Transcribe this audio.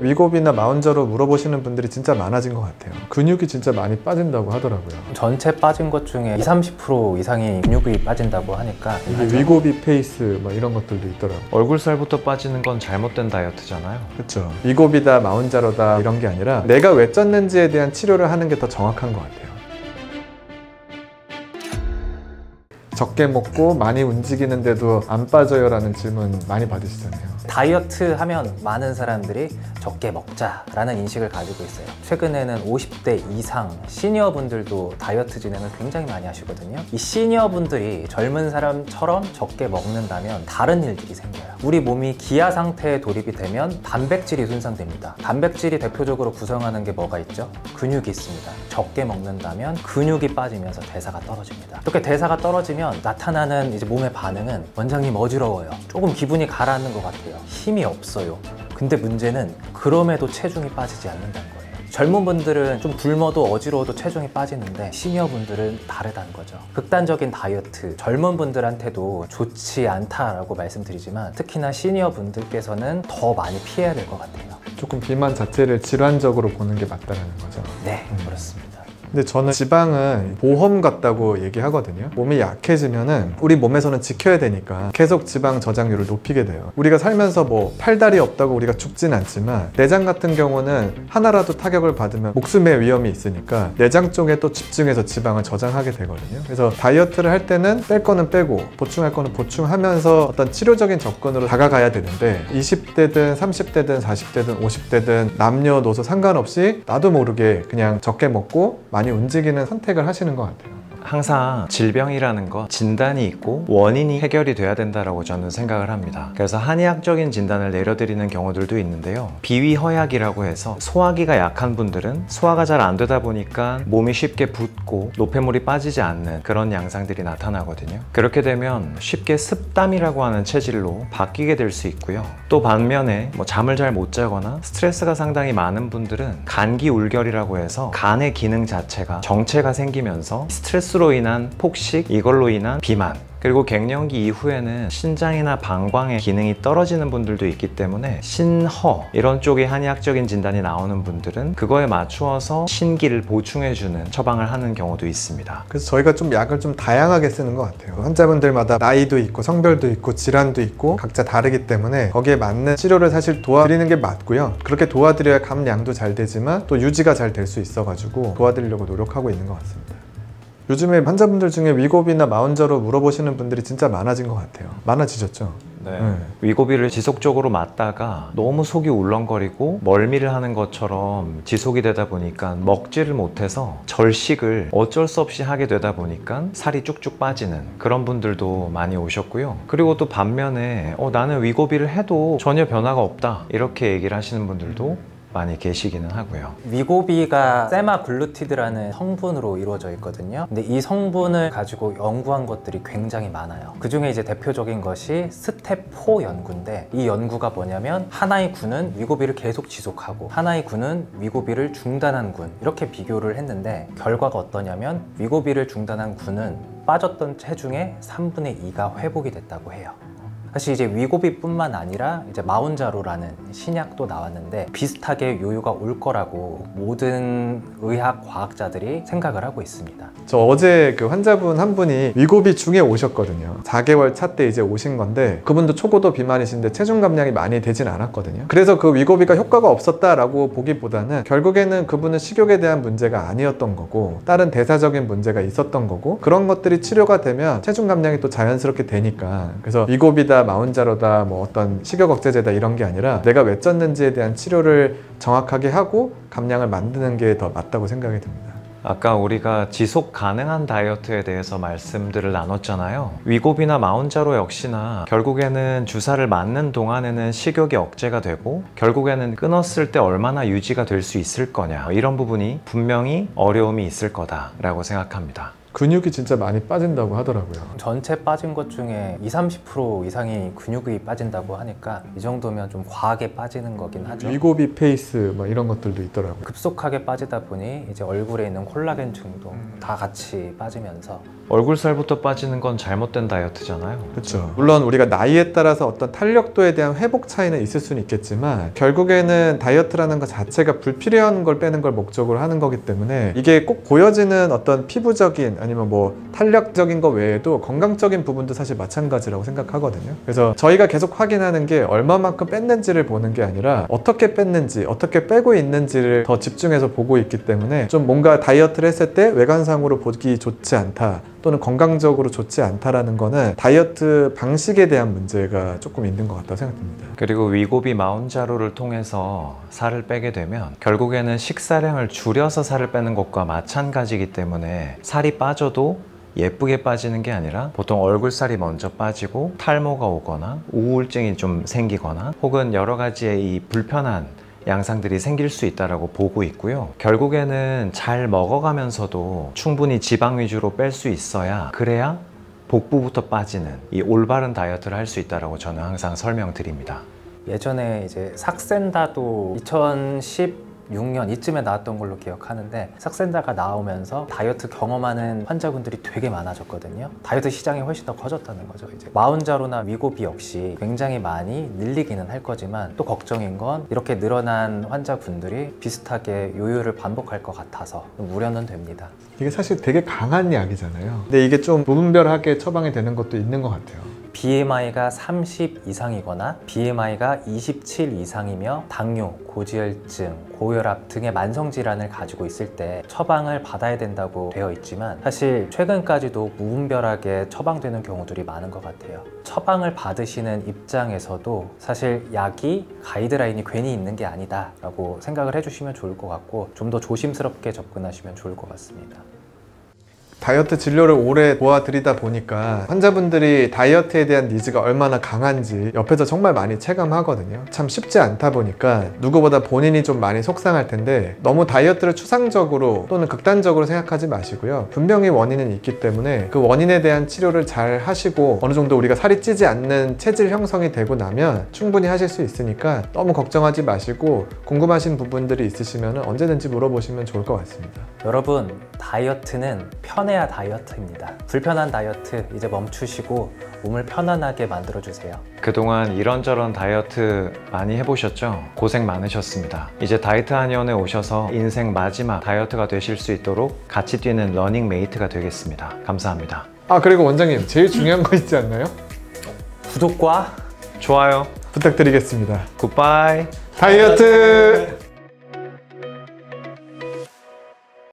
위고비나 마운자로 물어보시는 분들이 진짜 많아진 것 같아요. 근육이 진짜 많이 빠진다고 하더라고요. 전체 빠진 것 중에 20-30% 이상이 근육이 빠진다고 하니까 이게 위고비 페이스 뭐 이런 것들도 있더라고요. 얼굴살부터 빠지는 건 잘못된 다이어트잖아요. 그렇죠. 위고비다 마운자로다 이런 게 아니라 내가 왜 쪘는지에 대한 치료를 하는 게 더 정확한 것 같아요. 적게 먹고 많이 움직이는데도 안 빠져요 라는 질문 많이 받으시잖아요. 다이어트 하면 많은 사람들이 적게 먹자라는 인식을 가지고 있어요. 최근에는 50대 이상 시니어 분들도 다이어트 진행을 굉장히 많이 하시거든요. 이 시니어 분들이 젊은 사람처럼 적게 먹는다면 다른 일들이 생겨요. 우리 몸이 기아 상태에 돌입이 되면 단백질이 손상됩니다. 단백질이 대표적으로 구성하는 게 뭐가 있죠? 근육이 있습니다. 적게 먹는다면 근육이 빠지면서 대사가 떨어집니다. 이렇게 대사가 떨어지면 나타나는 이제 몸의 반응은 원장님 어지러워요. 조금 기분이 가라앉는 것 같아요. 힘이 없어요. 근데 문제는 그럼에도 체중이 빠지지 않는다는 거예요. 젊은 분들은 좀 굶어도 어지러워도 체중이 빠지는데 시니어 분들은 다르다는 거죠. 극단적인 다이어트 젊은 분들한테도 좋지 않다라고 말씀드리지만 특히나 시니어 분들께서는 더 많이 피해야 될 것 같아요. 조금 비만 자체를 질환적으로 보는 게 맞다라는 거죠. 네, 그렇습니다. 근데 저는 지방은 보험 같다고 얘기하거든요. 몸이 약해지면은 우리 몸에서는 지켜야 되니까 계속 지방 저장률을 높이게 돼요. 우리가 살면서 뭐 팔다리 없다고 우리가 죽진 않지만 내장 같은 경우는 하나라도 타격을 받으면 목숨의 위험이 있으니까 내장 쪽에 또 집중해서 지방을 저장하게 되거든요. 그래서 다이어트를 할 때는 뺄 거는 빼고 보충할 거는 보충하면서 어떤 치료적인 접근으로 다가가야 되는데 20대든 30대든 40대든 50대든 남녀노소 상관없이 나도 모르게 그냥 적게 먹고 많이 움직이는 선택을 하시는 것 같아요. 항상 질병이라는 거 진단이 있고 원인이 해결이 돼야 된다고 저는 생각을 합니다. 그래서 한의학적인 진단을 내려드리는 경우들도 있는데요. 비위허약이라고 해서 소화기가 약한 분들은 소화가 잘 안 되다 보니까 몸이 쉽게 붓고 노폐물이 빠지지 않는 그런 양상들이 나타나거든요. 그렇게 되면 쉽게 습담이라고 하는 체질로 바뀌게 될 수 있고요. 또 반면에 뭐 잠을 잘 못 자거나 스트레스가 상당히 많은 분들은 간기울결이라고 해서 간의 기능 자체가 정체가 생기면서 스트레스로 인한 폭식, 이걸로 인한 비만, 그리고 갱년기 이후에는 신장이나 방광의 기능이 떨어지는 분들도 있기 때문에 신허 이런 쪽의 한의학적인 진단이 나오는 분들은 그거에 맞추어서 신기를 보충해주는 처방을 하는 경우도 있습니다. 그래서 저희가 좀 약을 좀 다양하게 쓰는 것 같아요. 환자분들마다 나이도 있고 성별도 있고 질환도 있고 각자 다르기 때문에 거기에 맞는 치료를 사실 도와드리는 게 맞고요. 그렇게 도와드려야 감량도 잘 되지만 또 유지가 잘 될 수 있어가지고 도와드리려고 노력하고 있는 것 같습니다. 요즘에 환자분들 중에 위고비나 마운자로 물어보시는 분들이 진짜 많아진 것 같아요. 많아지셨죠? 네. 위고비를 지속적으로 맞다가 너무 속이 울렁거리고 멀미를 하는 것처럼 지속이 되다 보니까 먹지를 못해서 절식을 어쩔 수 없이 하게 되다 보니까 살이 쭉쭉 빠지는 그런 분들도 많이 오셨고요. 그리고 또 반면에 나는 위고비를 해도 전혀 변화가 없다 이렇게 얘기를 하시는 분들도 많이 계시기는 하고요. 위고비가 세마글루티드라는 성분으로 이루어져 있거든요. 근데 이 성분을 가지고 연구한 것들이 굉장히 많아요. 그 중에 이제 대표적인 것이 스텝4 연구인데 이 연구가 뭐냐면 하나의 군은 위고비를 계속 지속하고 하나의 군은 위고비를 중단한 군 이렇게 비교를 했는데 결과가 어떠냐면 위고비를 중단한 군은 빠졌던 체중의 3분의 2가 회복이 됐다고 해요. 사실 이제 위고비뿐만 아니라 이제 마운자로라는 신약도 나왔는데 비슷하게 요요가 올 거라고 모든 의학 과학자들이 생각을 하고 있습니다. 저 어제 그 환자분 한 분이 위고비 중에 오셨거든요. 4개월 차 때 이제 오신 건데 그분도 초고도 비만이신데 체중 감량이 많이 되진 않았거든요. 그래서 그 위고비가 효과가 없었다라고 보기보다는 결국에는 그분은 식욕에 대한 문제가 아니었던 거고 다른 대사적인 문제가 있었던 거고 그런 것들이 치료가 되면 체중 감량이 또 자연스럽게 되니까 그래서 위고비다 마운자로다 뭐 어떤 식욕 억제제다 이런 게 아니라 내가 왜 쪘는지에 대한 치료를 정확하게 하고 감량을 만드는 게 더 맞다고 생각이 듭니다. 아까 우리가 지속 가능한 다이어트에 대해서 말씀들을 나눴잖아요. 위고비나 마운자로 역시나 결국에는 주사를 맞는 동안에는 식욕이 억제가 되고 결국에는 끊었을 때 얼마나 유지가 될 수 있을 거냐 이런 부분이 분명히 어려움이 있을 거다라고 생각합니다. 근육이 진짜 많이 빠진다고 하더라고요. 전체 빠진 것 중에 20-30% 이상이 근육이 빠진다고 하니까 이 정도면 좀 과하게 빠지는 거긴 하죠. 위고비 페이스 막 이런 것들도 있더라고요. 급속하게 빠지다 보니 이제 얼굴에 있는 콜라겐층도 다 같이 빠지면서 얼굴살부터 빠지는 건 잘못된 다이어트잖아요. 그렇죠. 물론 우리가 나이에 따라서 어떤 탄력도에 대한 회복 차이는 있을 수는 있겠지만 결국에는 다이어트라는 것 자체가 불필요한 걸 빼는 걸 목적으로 하는 거기 때문에 이게 꼭 보여지는 어떤 피부적인 아니면 뭐 탄력적인 거 외에도 건강적인 부분도 사실 마찬가지라고 생각하거든요. 그래서 저희가 계속 확인하는 게 얼마만큼 뺐는지를 보는 게 아니라 어떻게 뺐는지 어떻게 빼고 있는지를 더 집중해서 보고 있기 때문에 좀 뭔가 다이어트를 했을 때 외관상으로 보기 좋지 않다 또는 건강적으로 좋지 않다라는 거는 다이어트 방식에 대한 문제가 조금 있는 것 같다고 생각합니다. 그리고 위고비 마운자로를 통해서 살을 빼게 되면 결국에는 식사량을 줄여서 살을 빼는 것과 마찬가지이기 때문에 살이 빠져도 예쁘게 빠지는 게 아니라 보통 얼굴살이 먼저 빠지고 탈모가 오거나 우울증이 좀 생기거나 혹은 여러 가지의 이 불편한 양상들이 생길 수 있다고 보고 있고요. 결국에는 잘 먹어가면서도 충분히 지방 위주로 뺄 수 있어야 그래야 복부부터 빠지는 이 올바른 다이어트를 할 수 있다고 저는 항상 설명드립니다. 예전에 이제 삭센다도 2016년 이쯤에 나왔던 걸로 기억하는데 삭센다가 나오면서 다이어트 경험하는 환자분들이 되게 많아졌거든요. 다이어트 시장이 훨씬 더 커졌다는 거죠. 이제 마운자로나 위고비 역시 굉장히 많이 늘리기는 할 거지만 또 걱정인 건 이렇게 늘어난 환자분들이 비슷하게 요요를 반복할 것 같아서 좀 우려는 됩니다. 이게 사실 되게 강한 약이잖아요. 근데 이게 좀 무분별하게 처방이 되는 것도 있는 것 같아요. BMI가 30 이상이거나 BMI가 27 이상이며 당뇨, 고지혈증, 고혈압 등의 만성질환을 가지고 있을 때 처방을 받아야 된다고 되어 있지만 사실 최근까지도 무분별하게 처방되는 경우들이 많은 것 같아요. 처방을 받으시는 입장에서도 사실 약이 가이드라인이 괜히 있는 게 아니다 라고 생각을 해주시면 좋을 것 같고 좀 더 조심스럽게 접근하시면 좋을 것 같습니다. 다이어트 진료를 오래 도와드리다 보니까 환자분들이 다이어트에 대한 니즈가 얼마나 강한지 옆에서 정말 많이 체감하거든요. 참 쉽지 않다 보니까 누구보다 본인이 좀 많이 속상할 텐데 너무 다이어트를 추상적으로 또는 극단적으로 생각하지 마시고요. 분명히 원인은 있기 때문에 그 원인에 대한 치료를 잘 하시고 어느 정도 우리가 살이 찌지 않는 체질 형성이 되고 나면 충분히 하실 수 있으니까 너무 걱정하지 마시고 궁금하신 부분들이 있으시면 언제든지 물어보시면 좋을 것 같습니다. 여러분, 다이어트는 편해야 다이어트입니다. 불편한 다이어트 이제 멈추시고 몸을 편안하게 만들어주세요. 그동안 이런저런 다이어트 많이 해보셨죠? 고생 많으셨습니다. 이제 다이어트 한의원에 오셔서 인생 마지막 다이어트가 되실 수 있도록 같이 뛰는 러닝 메이트가 되겠습니다. 감사합니다. 아, 그리고 원장님, 제일 중요한 거 있지 않나요? 구독과 좋아요 부탁드리겠습니다. 굿바이. 다이어트!